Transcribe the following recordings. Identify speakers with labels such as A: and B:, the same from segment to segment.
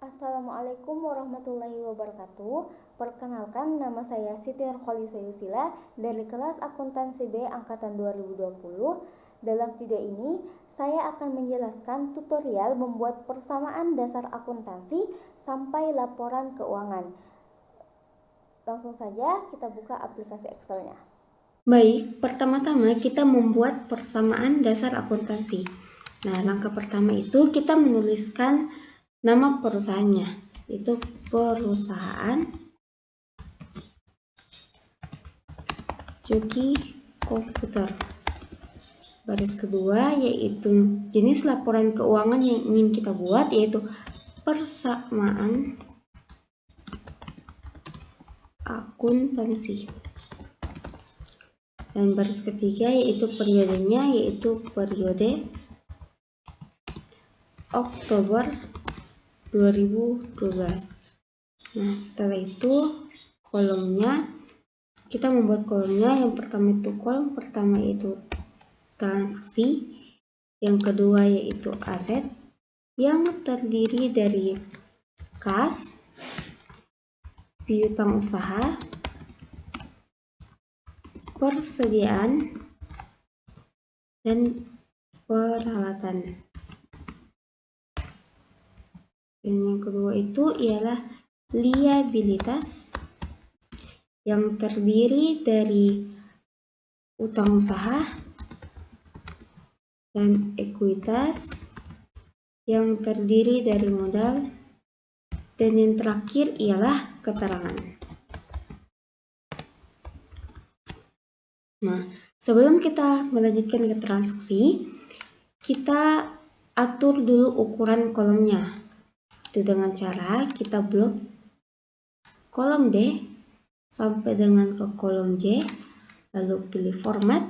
A: Assalamualaikum warahmatullahi wabarakatuh. Perkenalkan, nama saya Siti Nurkhalisa Yusila dari kelas Akuntansi B angkatan 2020. Dalam video ini, saya akan menjelaskan tutorial membuat persamaan dasar akuntansi sampai laporan keuangan. Langsung saja kita buka aplikasi Excel-nya.
B: Baik, pertama-tama kita membuat persamaan dasar akuntansi. Nah, langkah pertama itu kita menuliskan nama perusahaannya, itu perusahaan Joki Komputer. Baris kedua yaitu jenis laporan keuangan yang ingin kita buat, yaitu persamaan akuntansi. Dan baris ketiga yaitu periodenya, yaitu periode Oktober 2012. Nah, setelah itu kolomnya, kita membuat kolomnya. Yang pertama itu kolom pertama yaitu transaksi, yang kedua yaitu aset yang terdiri dari kas, piutang usaha, persediaan, dan peralatan. Dan yang kedua itu ialah liabilitas yang terdiri dari utang usaha dan ekuitas yang terdiri dari modal, dan yang terakhir ialah keterangan. Nah, sebelum kita melanjutkan ke transaksi, kita atur dulu ukuran kolomnya. Itu dengan cara kita blok kolom B sampai dengan ke kolom J, lalu pilih format,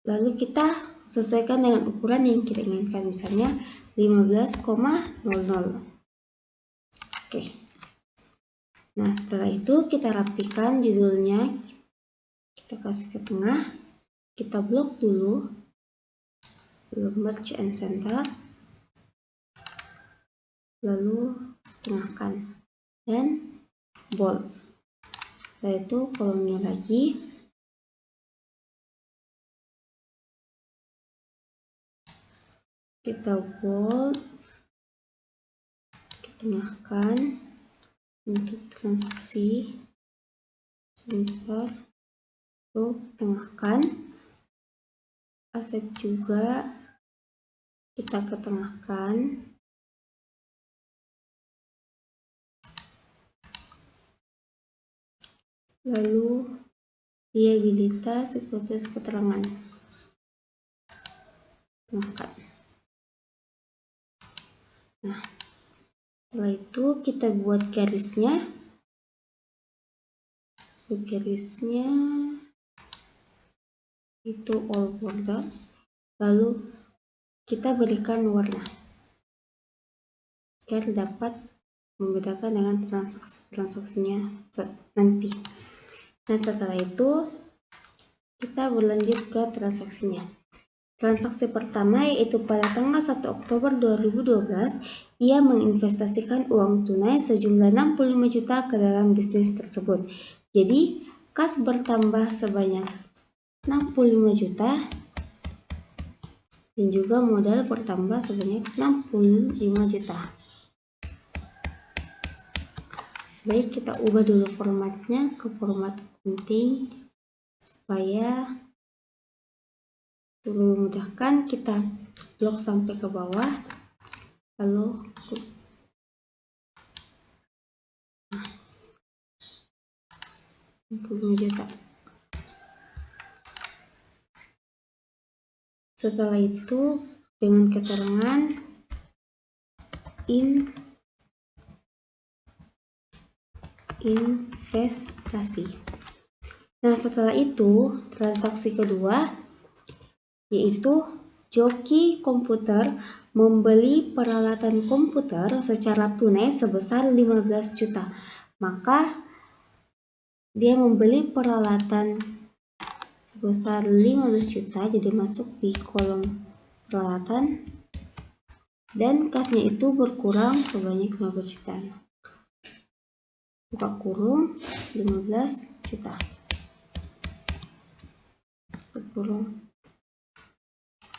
B: lalu kita sesuaikan dengan ukuran yang kita inginkan, misalnya 15,00. Oke. Nah, setelah itu kita rapikan judulnya, kita kasih ke tengah, kita blok dulu, lalu merge and center, lalu tengahkan dan bold. Setelah itu kolomnya lagi, kita bold, kita tengahkan untuk transaksi, sebentar, lalu tengahkan aset juga, kita ketengahkan, lalu liabilitas ekuitas keterangan, tengahkan. Nah, setelah itu kita buat garisnya. Garisnya itu all borders, lalu kita berikan warna agar dapat membedakan dengan transaksinya nanti. Nah, setelah itu kita berlanjut ke transaksinya. Transaksi pertama yaitu pada tanggal 1 Oktober 2012, ia menginvestasikan uang tunai sejumlah 65 juta ke dalam bisnis tersebut. Jadi, kas bertambah sebanyak 65 juta dan juga modal bertambah sebanyak 65 juta. Baik, kita ubah dulu formatnya ke format penting supaya memudahkan. Kita blok sampai ke bawah, lalu 60 juta. Setelah itu dengan keterangan investasi. Nah, setelah itu transaksi kedua yaitu Joki Komputer membeli peralatan komputer secara tunai sebesar 15 juta. Maka dia membeli peralatan sebesar 15 juta, jadi masuk di kolom peralatan. dan kasnya itu berkurang sebanyak 15 juta. Buka kurung 15 juta. Kurung.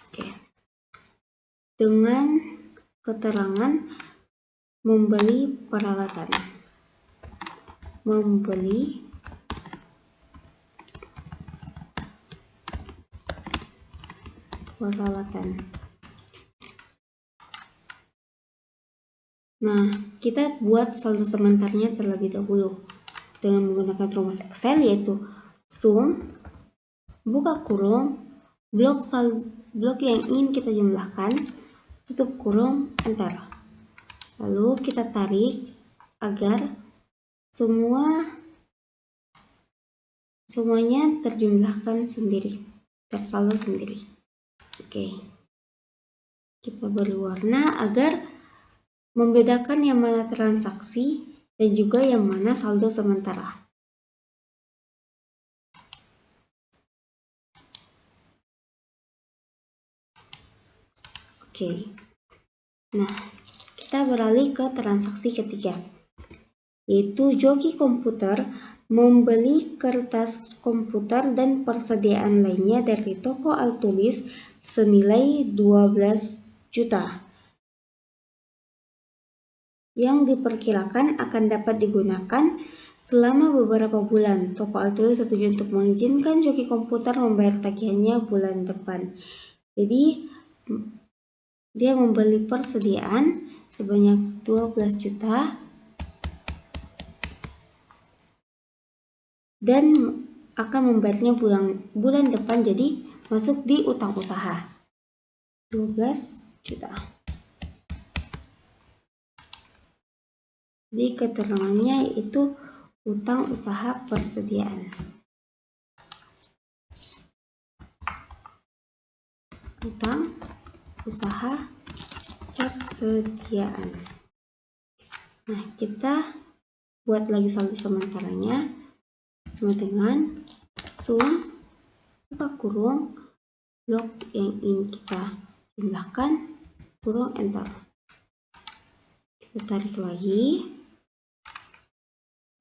B: Oke. Dengan keterangan membeli peralatan. Membeli peralatan. Nah, kita buat saldo sementaranya terlebih dahulu dengan menggunakan rumus Excel, yaitu sum, buka kurung, blok yang ingin kita jumlahkan, tutup kurung, enter. Lalu kita tarik agar semuanya terjumlahkan sendiri, tersaldo sendiri. Oke. Kita beri warna agar membedakan yang mana transaksi dan juga yang mana saldo sementara. Oke. Nah, kita beralih ke transaksi ketiga, yaitu joki komputer membeli kertas komputer dan persediaan lainnya dari toko Altulis senilai 12 juta. Yang diperkirakan akan dapat digunakan selama beberapa bulan. Toko Altulis setuju untuk mengizinkan joki komputer membayar tagihannya bulan depan. Jadi dia membeli persediaan sebanyak 12 juta dan akan membayarnya bulan depan, jadi masuk di utang usaha 12 juta. Di keterangannya itu utang usaha persediaan. Utang usaha persediaan. Nah, kita buat lagi saldo sementaranya sama dengan sum, buka kurung, blok yang ingin kita jumlahkan, kurung, enter. Kita tarik lagi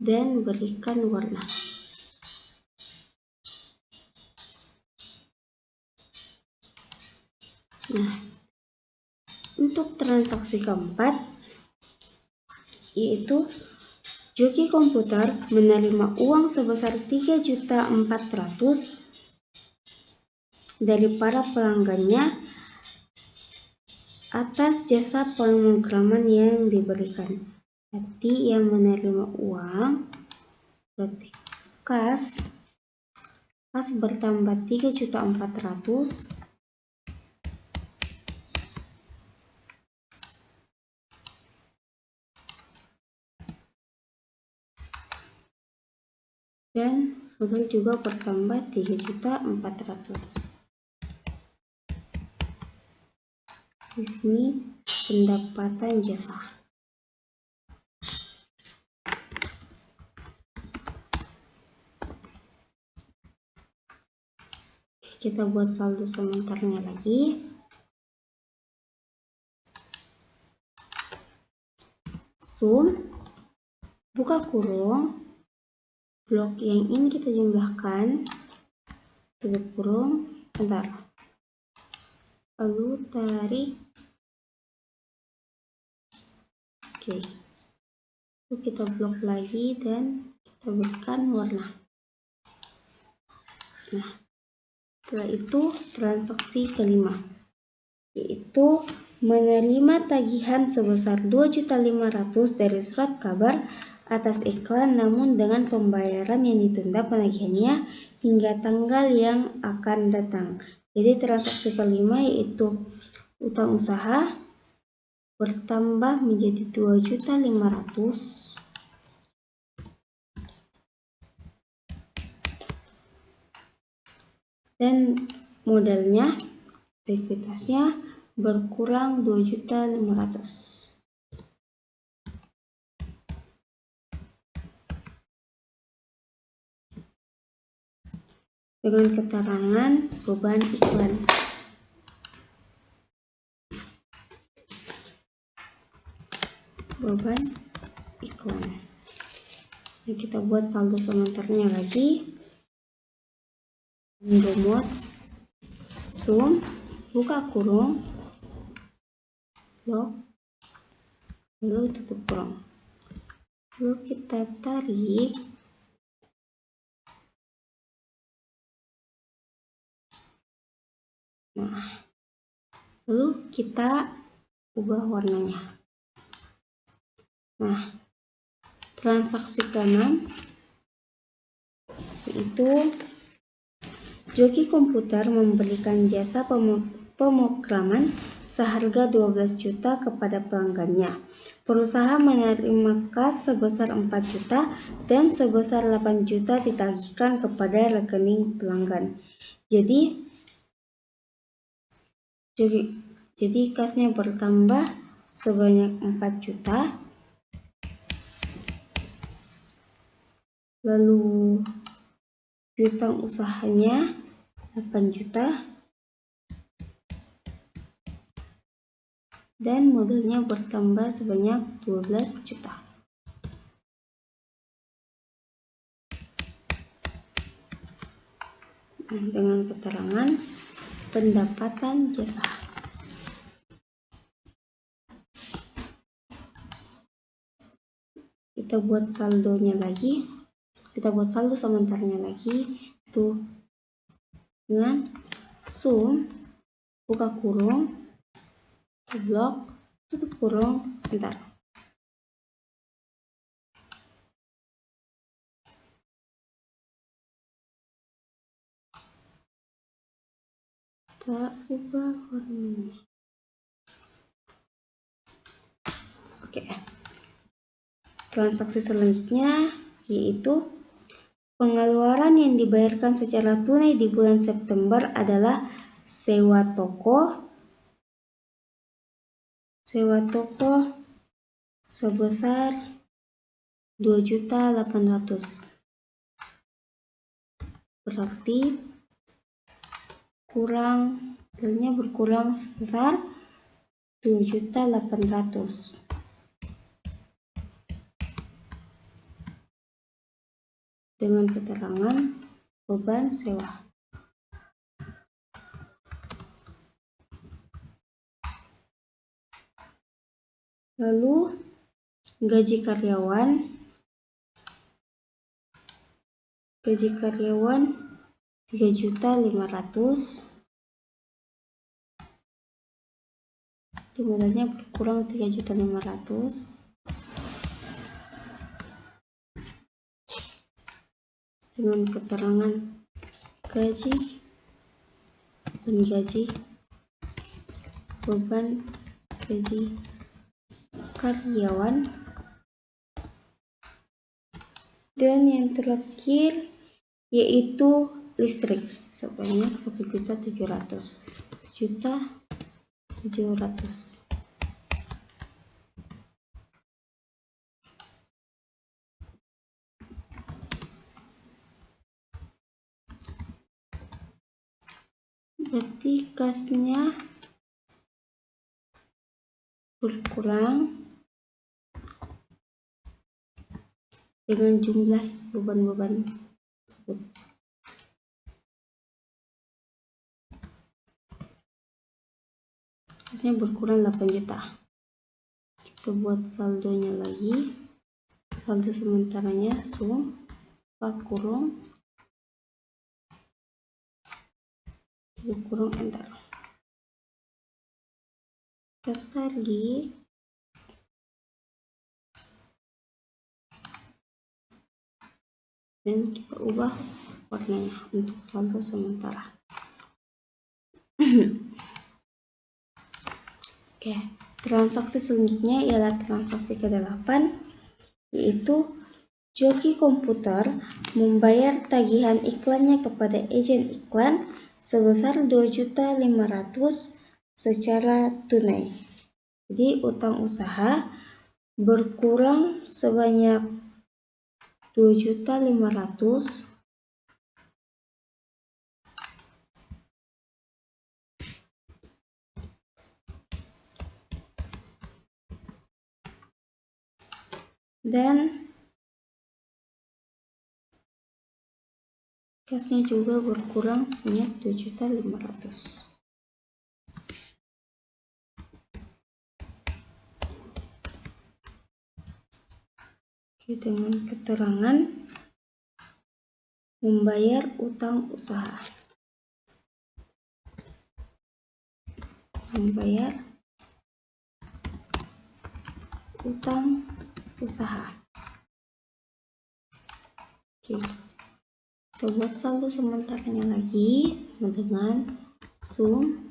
B: dan berikan warna. Nah, untuk transaksi keempat, yaitu joki komputer menerima uang sebesar 3.400.000 dari para pelanggannya atas jasa pemrograman yang diberikan. Berarti yang menerima uang berarti kas bertambah 3.400.000 dan modal juga bertambah 3.400.000. Di sini pendapatan jasa. Kita buat saldo sementarnya lagi. Sum, buka kurung, blok yang ingin kita jumlahkan, tutup kurung, enter. Lalu tarik. Oke. Lalu kita blok lagi dan kita berikan warna. Nah, setelah itu transaksi kelima, yaitu menerima tagihan sebesar 2.500.000 dari surat kabar atas iklan, namun dengan pembayaran yang ditunda penagihannya hingga tanggal yang akan datang. Jadi transaksi kelima yaitu utang usaha bertambah menjadi 2.500.000 dan modalnya, likuiditasnya berkurang 2.500.000. Dengan keterangan beban iklan. beban iklan. Nah, kita buat saldo sementarnya lagi. Rumus sum buka kurung blok lalu tutup kurung, lalu kita tarik. Nah, lalu kita ubah warnanya. Nah, transaksi ke-6 yaitu joki komputer memberikan jasa pemrograman seharga 12 juta kepada pelanggannya. Perusahaan menerima kas sebesar 4 juta dan sebesar 8 juta ditagihkan kepada rekening pelanggan. Jadi kasnya bertambah sebanyak 4 juta. Lalu piutang usahanya 8 juta dan modalnya bertambah sebanyak 12 juta. Nah, dengan keterangan pendapatan jasa. Kita buat saldonya lagi. Kita buat saldo sementarnya lagi. Itu dengan sum buka kurung blok tutup kurung entar. Kita ubah warnanya. Oke. Transaksi selanjutnya yaitu pengeluaran yang dibayarkan secara tunai di bulan September adalah sewa toko sebesar 2.800.000. Berarti modalnya berkurang sebesar 2.800.000. Dengan keterangan beban sewa. Lalu gaji karyawan 3.500.000. Modalnya berkurang 3.500.000. Dengan keterangan gaji beban gaji karyawan. Dan yang terakhir yaitu listrik sebanyak 1.700.000. Berarti kasnya berkurang dengan jumlah beban-beban tersebut. Kasnya berkurang 8 juta. Kita buat saldonya lagi. Saldo sementaranya sum kurung kurung enter. Kita tarik. Dan kita ubah warnanya untuk saldo sementara. Oke, transaksi selanjutnya ialah transaksi ke-8 yaitu joki komputer membayar tagihan iklannya kepada agen iklan sebesar 2.500.000 secara tunai. Jadi utang usaha berkurang sebanyak 2.500.000. dan kasnya juga berkurang sebanyak 2.500.000. Oke, dengan keterangan membayar utang usaha. Membayar utang usaha. Oke, kita buat saldo sementaranya lagi sama dengan sum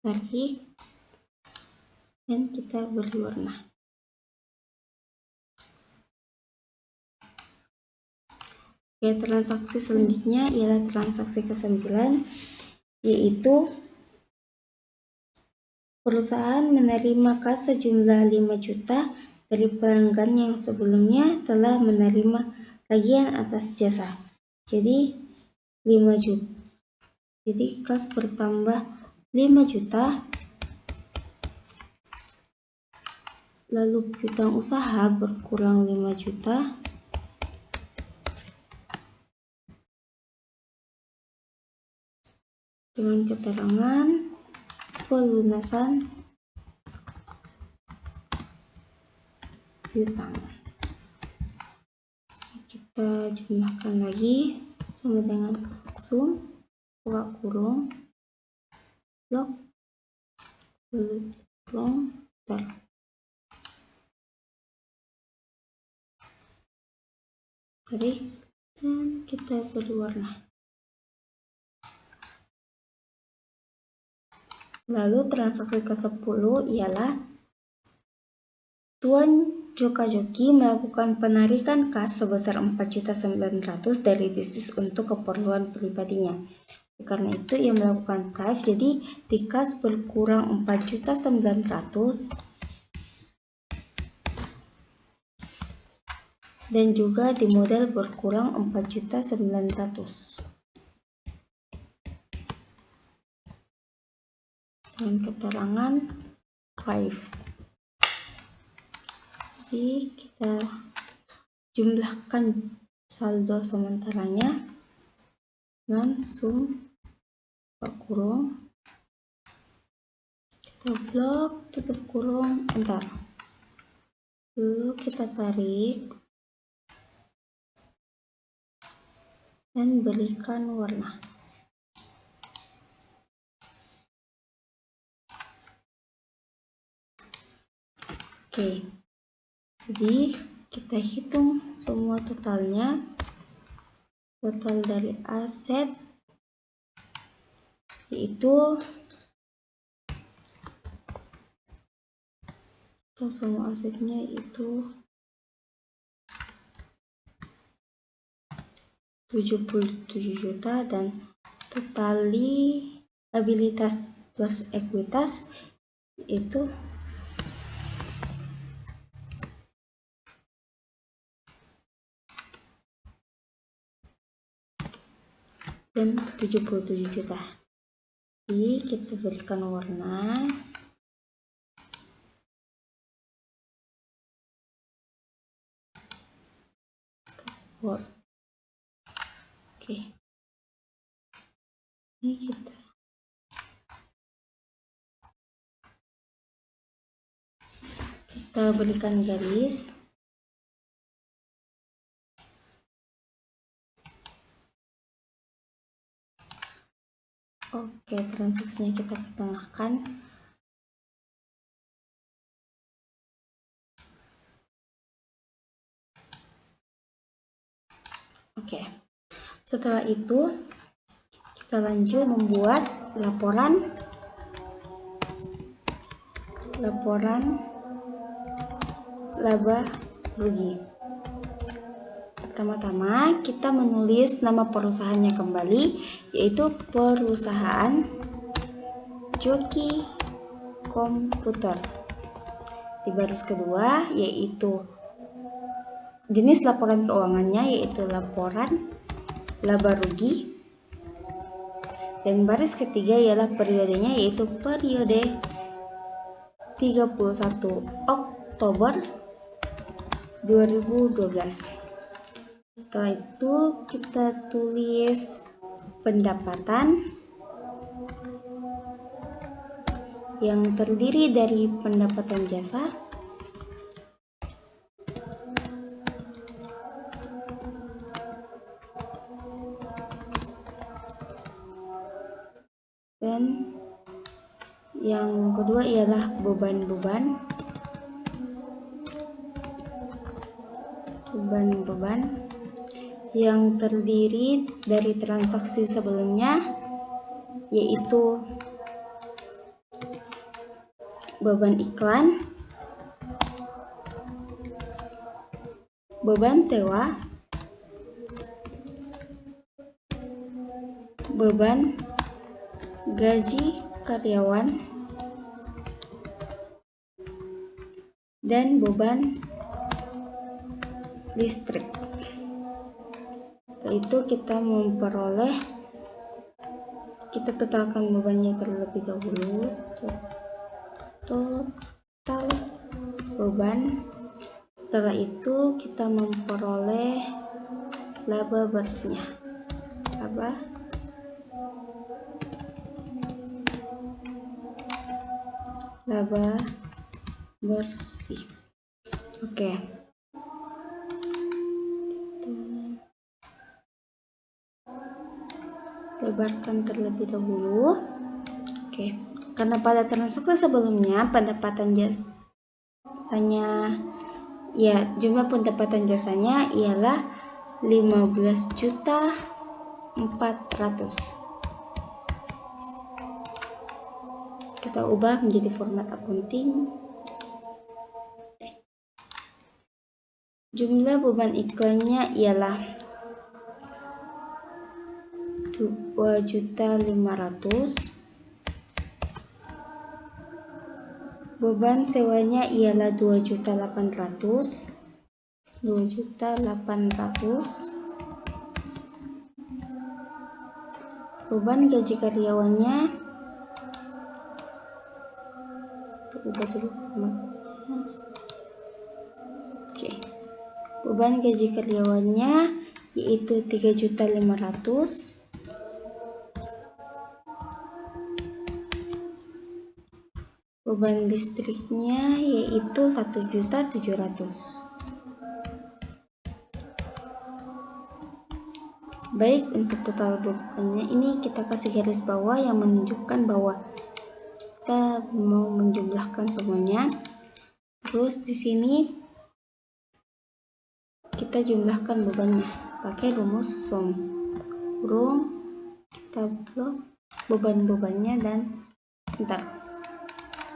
B: tarik dan kita beri warna. Oke, transaksi selanjutnya ialah transaksi ke-9, yaitu perusahaan menerima kas sejumlah 5 juta dari pelanggan yang sebelumnya telah menerima tagihan atas jasa. Jadi 5 juta. Jadi kas bertambah 5 juta. Lalu piutang usaha berkurang 5 juta. Dengan keterangan pelunasan piutang. Kita jumlahkan lagi sama dengan sum buka kurung blok kurung tarik dan kita beri warna. Lalu transaksi ke-10 ialah Tuan Joka Joki melakukan penarikan kas sebesar 4.900.000 dari bisnis untuk keperluan pribadinya. Karena itu ia melakukan drive, jadi di kas berkurang 4.900.000 dan juga di modal berkurang 4.900.000. Dan keterangan drive. Jadi kita jumlahkan saldo sementaranya dengan sum kurung, kita blok tutup kurung enter. Lalu kita tarik dan berikan warna. Oke, jadi kita hitung semua totalnya. Total dari aset yaitu semua asetnya itu 77 juta dan total liabilitas plus ekuitas itu dan 77 juta. Jadi kita berikan warna. Oke. Ini kita berikan garis. Oke, transaksinya kita ketengahkan. Oke, setelah itu kita lanjut membuat laporan laba rugi. Pertama-tama kita menulis nama perusahaannya kembali, yaitu perusahaan Joki Komputer. Di baris kedua yaitu jenis laporan keuangannya, yaitu laporan laba rugi. Dan baris ketiga ialah periodenya, yaitu periode 31 Oktober 2012. Setelah itu kita tulis pendapatan yang terdiri dari pendapatan jasa, dan yang kedua ialah beban-beban yang terdiri dari transaksi sebelumnya, yaitu beban iklan, beban sewa, beban gaji karyawan, dan beban listrik. Setelah itu kita totalkan bebannya terlebih dahulu. Total beban. Setelah itu kita memperoleh laba bersihnya. Laba bersih. Oke. Lebarkan terlebih dahulu. Oke. Karena pada transaksi sebelumnya jumlah pendapatan jasanya ialah 15.400.000. Kita ubah menjadi format accounting. Jumlah beban iklannya ialah 2.500.000. Beban sewanya ialah 2.800.000. Beban gaji karyawannya beban gaji karyawannya yaitu 3.500.000. Beban listriknya yaitu 1.700.000. Baik, untuk total bebannya ini kita kasih garis bawah yang menunjukkan bahwa kita mau menjumlahkan semuanya. Terus di sini kita jumlahkan bebannya pakai rumus sum, kurung, kita blok beban-bebannya dan entar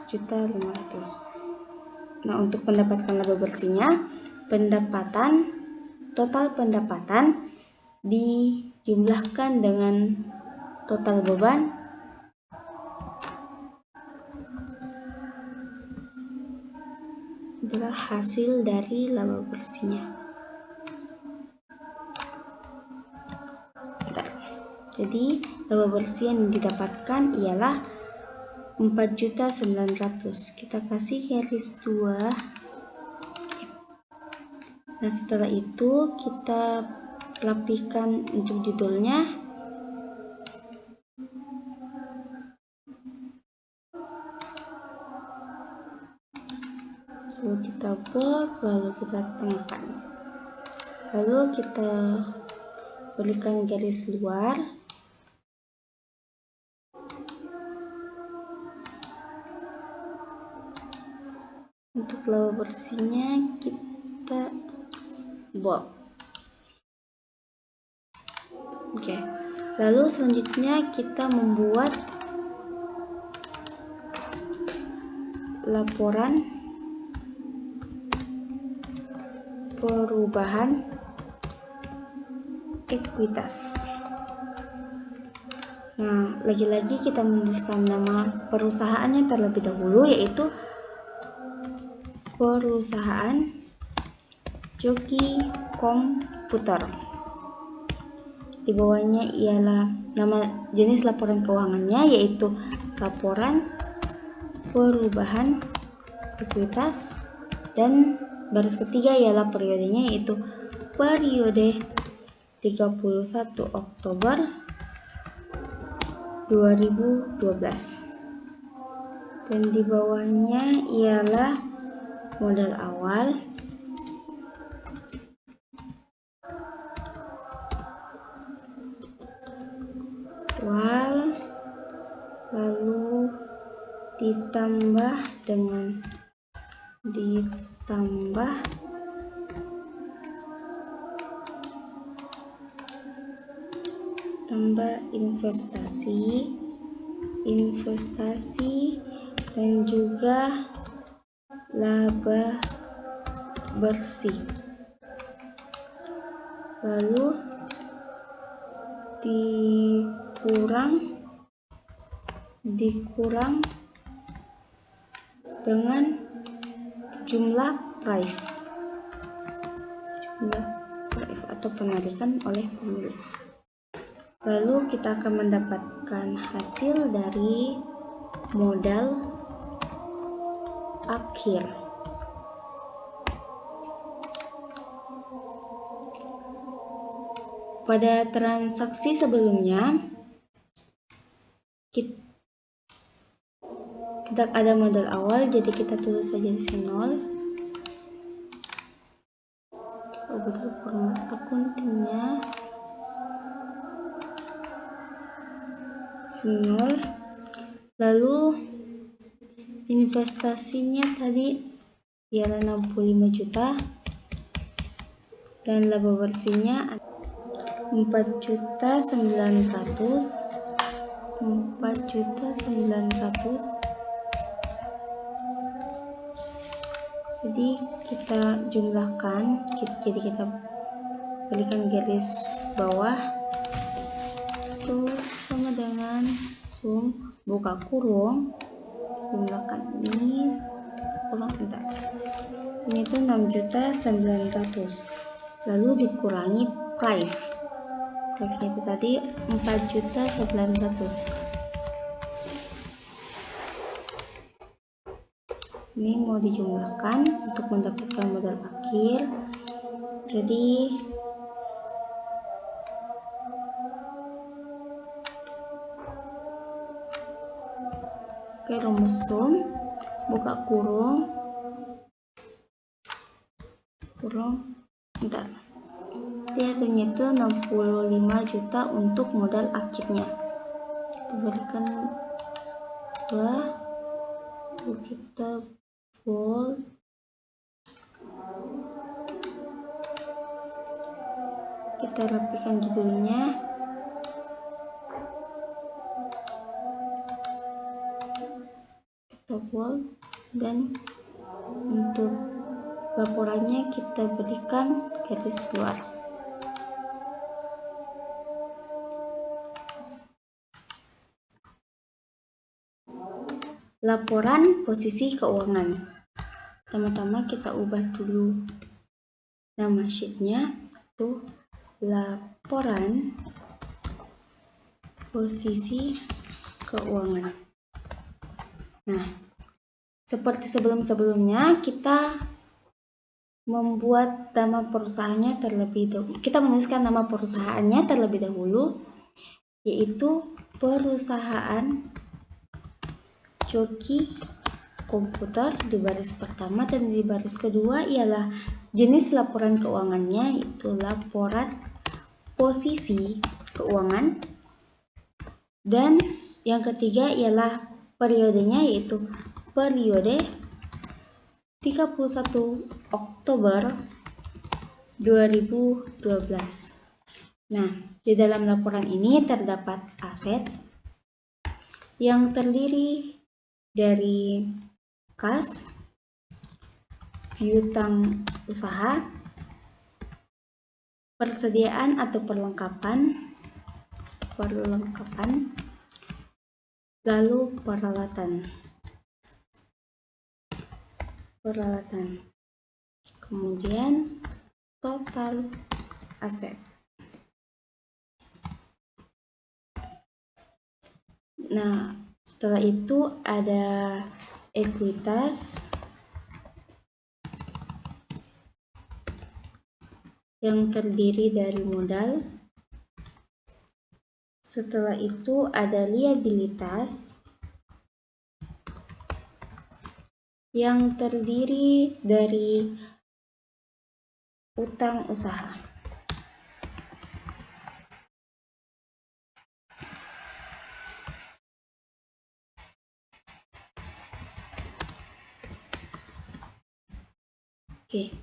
B: 1.500.000. Nah, untuk mendapatkan laba bersihnya, total pendapatan dijumlahkan dengan total beban adalah hasil dari laba bersihnya. Jadi laba bersih yang didapatkan ialah 4.900.000. Kita kasih garis 2. Nah, setelah itu kita rapikan untuk judulnya. Lalu kita bold, lalu kita tengahkan. Lalu kita berikan garis luar. Untuk laba bersihnya kita bold. Oke. Lalu selanjutnya kita membuat laporan perubahan ekuitas. Nah, lagi-lagi kita menuliskan nama perusahaannya terlebih dahulu, yaitu perusahaan Joki Komputer.
A: di bawahnya ialah nama jenis laporan keuangannya, yaitu laporan perubahan ekuitas, dan baris ketiga ialah periodenya, yaitu periode 31 Oktober 2012. Dan di bawahnya ialah modal awal, lalu ditambah investasi dan juga laba bersih, lalu dikurang dengan jumlah prive atau penarikan oleh pemilik. Lalu kita akan mendapatkan hasil dari modal akhir. Pada transaksi sebelumnya tidak ada modal awal, jadi kita tulis saja di sini 0. Format akuntingnya 0. Lalu investasinya tadi ialah 65 juta dan laba bersihnya 4.900.000. Jadi kita jumlahkan, jadi kita berikan garis bawah itu sama dengan sum buka kurung, jumlahkan ini kurang sini itu 6.900.000, lalu dikurangi prive itu tadi 4.900.000. Ini mau dijumlahkan untuk mendapatkan modal akhir. Jadi rumus sum buka kurung jadi hasilnya itu 65 juta untuk modal akhirnya. Kita berikan 2, lalu kita bold, kita rapikan judulnya, kita bold, dan untuk laporannya kita berikan garis luar. Laporan posisi keuangan. Pertama-tama kita ubah dulu nama sheetnya, itu laporan posisi keuangan. Nah, seperti sebelum-sebelumnya, kita membuat nama perusahaannya terlebih dahulu. Kita menuliskan nama perusahaannya terlebih dahulu, yaitu perusahaan Joki Komputer di baris pertama, dan di baris kedua ialah jenis laporan keuangannya, yaitu laporan posisi keuangan, dan yang ketiga ialah periodenya, yaitu periode 31 Oktober 2012. Nah, di dalam laporan ini terdapat aset yang terdiri dari kas, piutang usaha, persediaan atau perlengkapan, lalu peralatan, kemudian total aset.
B: Nah, setelah itu ada ekuitas yang terdiri dari modal. Setelah itu ada liabilitas yang terdiri dari utang usaha. Oke.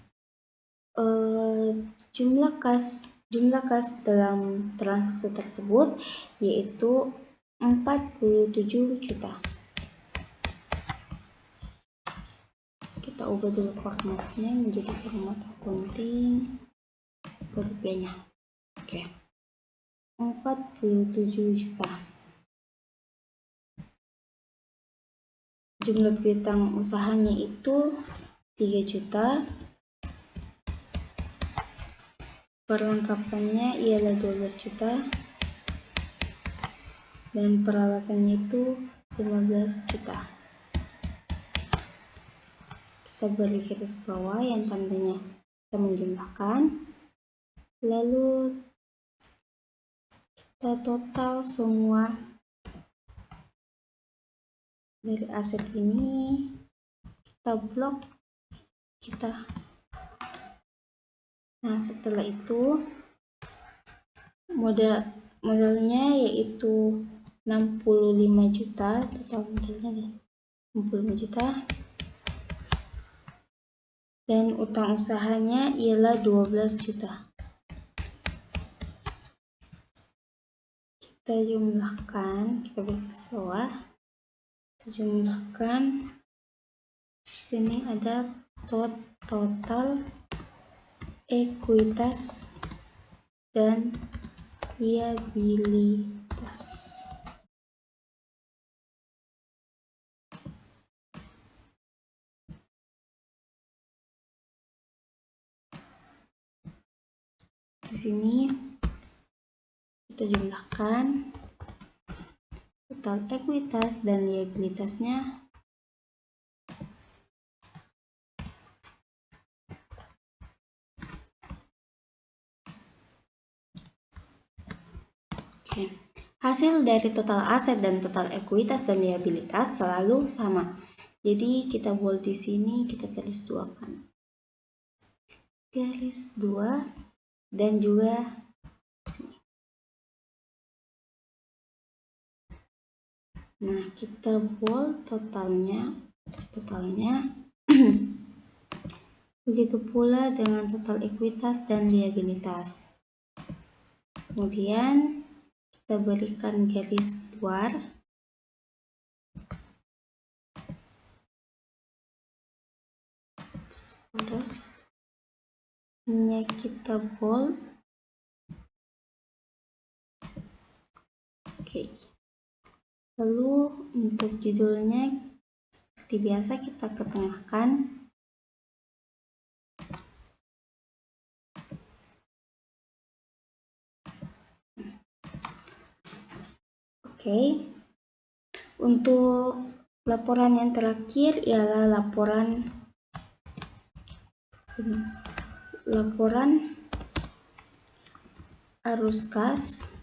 B: Jumlah kas dalam transaksi tersebut yaitu 47 juta. Kita ubah dulu formatnya menjadi format accounting rupiahnya. Oke. 47 juta. Jumlah piutang usahanya itu 3 juta. Perlengkapannya ialah 12 juta. Dan peralatannya itu 15 juta. Kita beri garis bawah yang tandanya kita menjumlahkan. Lalu kita total semua dari aset ini, kita blok, nah setelah itu modalnya yaitu 65 juta, total modalnya 65 juta, dan utang usahanya ialah 12 juta. Kita jumlahkan, kita beri garis bawah, kita jumlahkan. Sini ada total ekuitas dan liabilitas. Di sini kita jumlahkan total ekuitas dan liabilitasnya. Oke. Hasil dari total aset dan total ekuitas dan liabilitas selalu sama. Jadi kita bold di sini, kita garis 2 kan. Garis 2 dan juga sini. Nah, kita bold totalnya. Begitu pula dengan total ekuitas dan liabilitas. Kemudian kita berikan garis luar. Terus ini kita bold. Oke. Lalu untuk judulnya seperti biasa kita ketengahkan. Oke. Untuk laporan yang terakhir ialah laporan arus kas.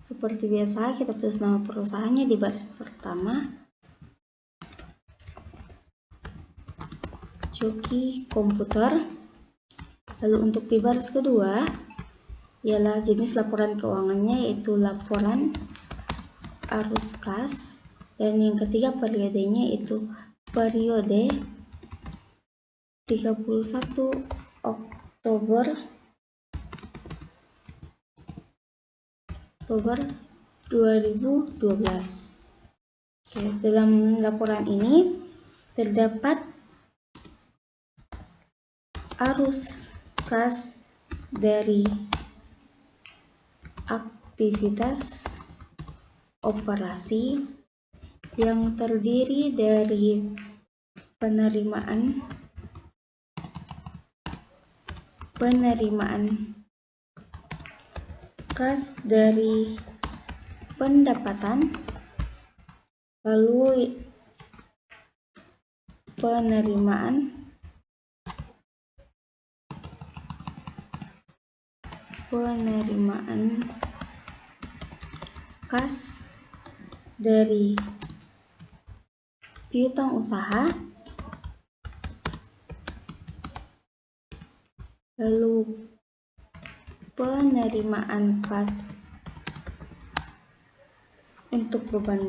B: Seperti biasa kita tulis nama perusahaannya di baris pertama, Joki Komputer. Lalu untuk di baris kedua ialah jenis laporan keuangannya yaitu laporan arus kas, dan yang ketiga periodenya itu periode 31 Oktober 2012. Oke, dalam laporan ini terdapat arus kas dari aktivitas operasi yang terdiri dari penerimaan kas dari
A: pendapatan, lalu penerimaan, kas dari piutang usaha, lalu penerimaan kas untuk beban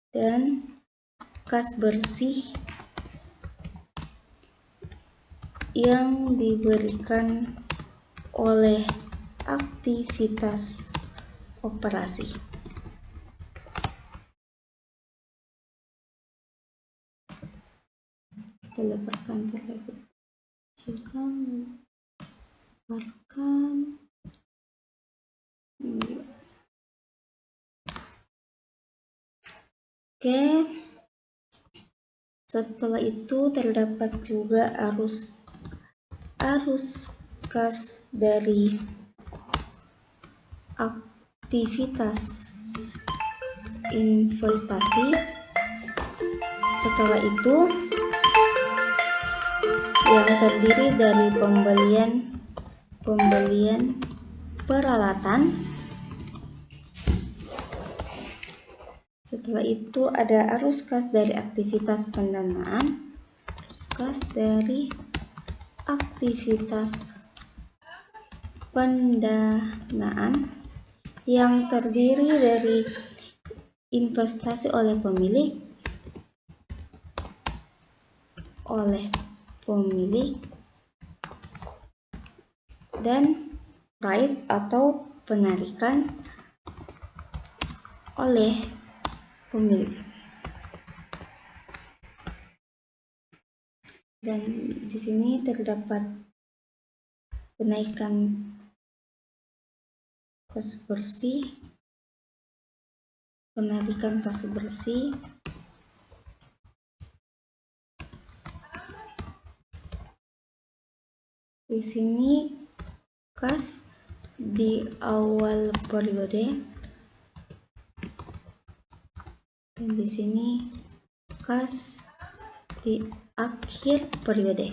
A: dan kas bersih yang diberikan oleh aktivitas operasi. Kita lebarkan terlebih Oke, setelah itu terdapat juga arus kas dari aktivitas investasi. Setelah itu yang terdiri dari pembelian peralatan. Setelah itu ada arus kas dari aktivitas pendanaan, yang terdiri dari investasi oleh pemilik dan prive atau penarikan oleh pemilik. Dan di sini terdapat penaikan kas bersih, penarikan kas bersih, di sini kas di awal periode dan di sini kas di akhir periode.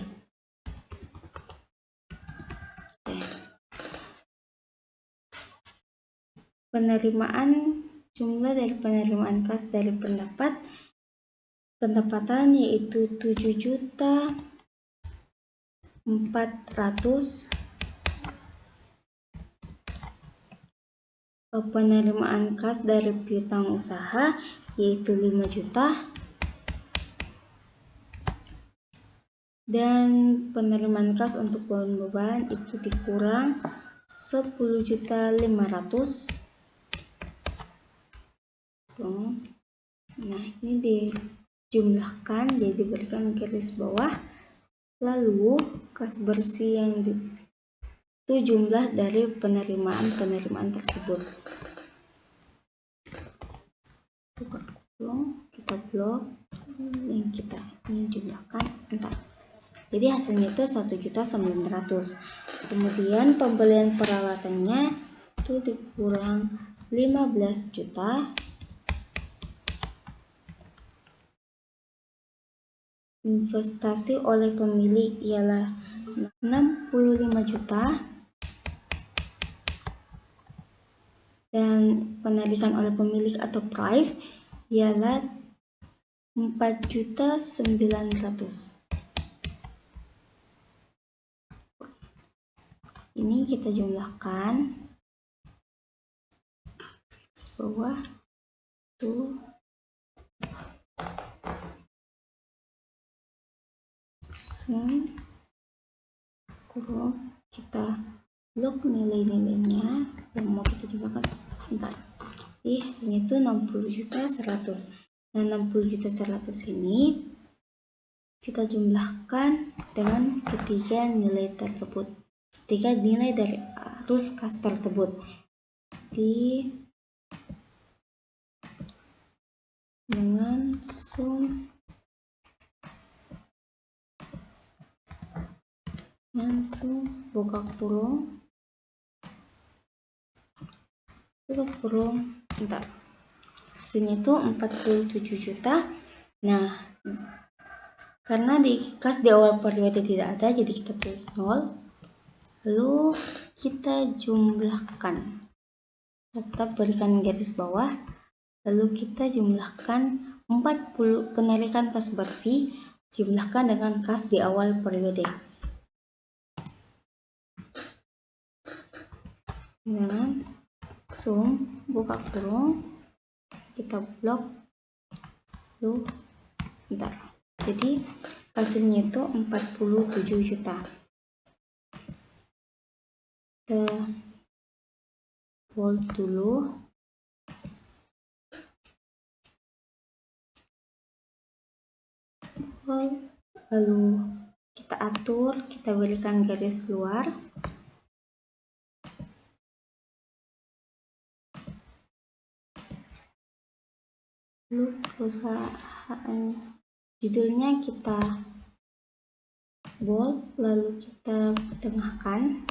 A: Jumlah dari penerimaan kas dari pendapatan yaitu 7.400.000. Penerimaan kas dari piutang usaha yaitu 5 juta, dan penerimaan kas untuk beban itu dikurang 10.500.000. Nah, ini dijumlahkan jadi diberikan garis bawah, lalu kas bersih yang itu jumlah dari penerimaan tersebut. Kita blok yang kita ingin jumlahkan, jadi hasilnya itu 1.900.000. Kemudian pembelian peralatannya itu dikurang 15 juta, investasi oleh pemilik ialah 65 juta, dan penarikan oleh pemilik atau prive ialah 4.900.000. Ini kita jumlahkan bawah tuh. Kita blok nilai-nilainya yang mau kita jumlahkan. Jadi hasilnya itu 60.100.000. Nah, 60.100.000 ini kita jumlahkan dengan ketiga nilai dari arus kas tersebut. Dengan sum
B: langsung buka kurung, bentar, hasilnya itu 47 juta. Nah, karena di kas di awal periode tidak ada, jadi kita tulis 0. Lalu kita jumlahkan, tetap berikan garis bawah, lalu kita jumlahkan 40 penarikan kas bersih, jumlahkan dengan kas di awal periode. Dengan sum buka kurung, kita blok, lalu bentar, jadi hasilnya itu 47 juta. Kita bold dulu, lalu kita atur, kita berikan garis luar, lalu perusahaan judulnya kita bold, lalu kita tengahkan.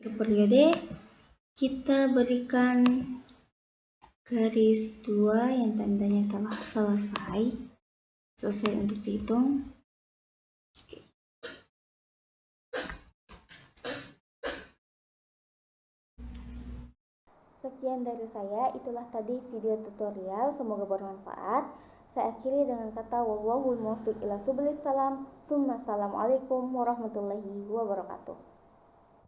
B: Untuk periode kita berikan garis 2 yang tandanya telah selesai untuk dihitung.
A: Sekian dari saya, itulah tadi video tutorial, semoga bermanfaat. Saya akhiri dengan kata wallahul muwaffiq ila subilis salam. Assalamualaikum warahmatullahi wabarakatuh.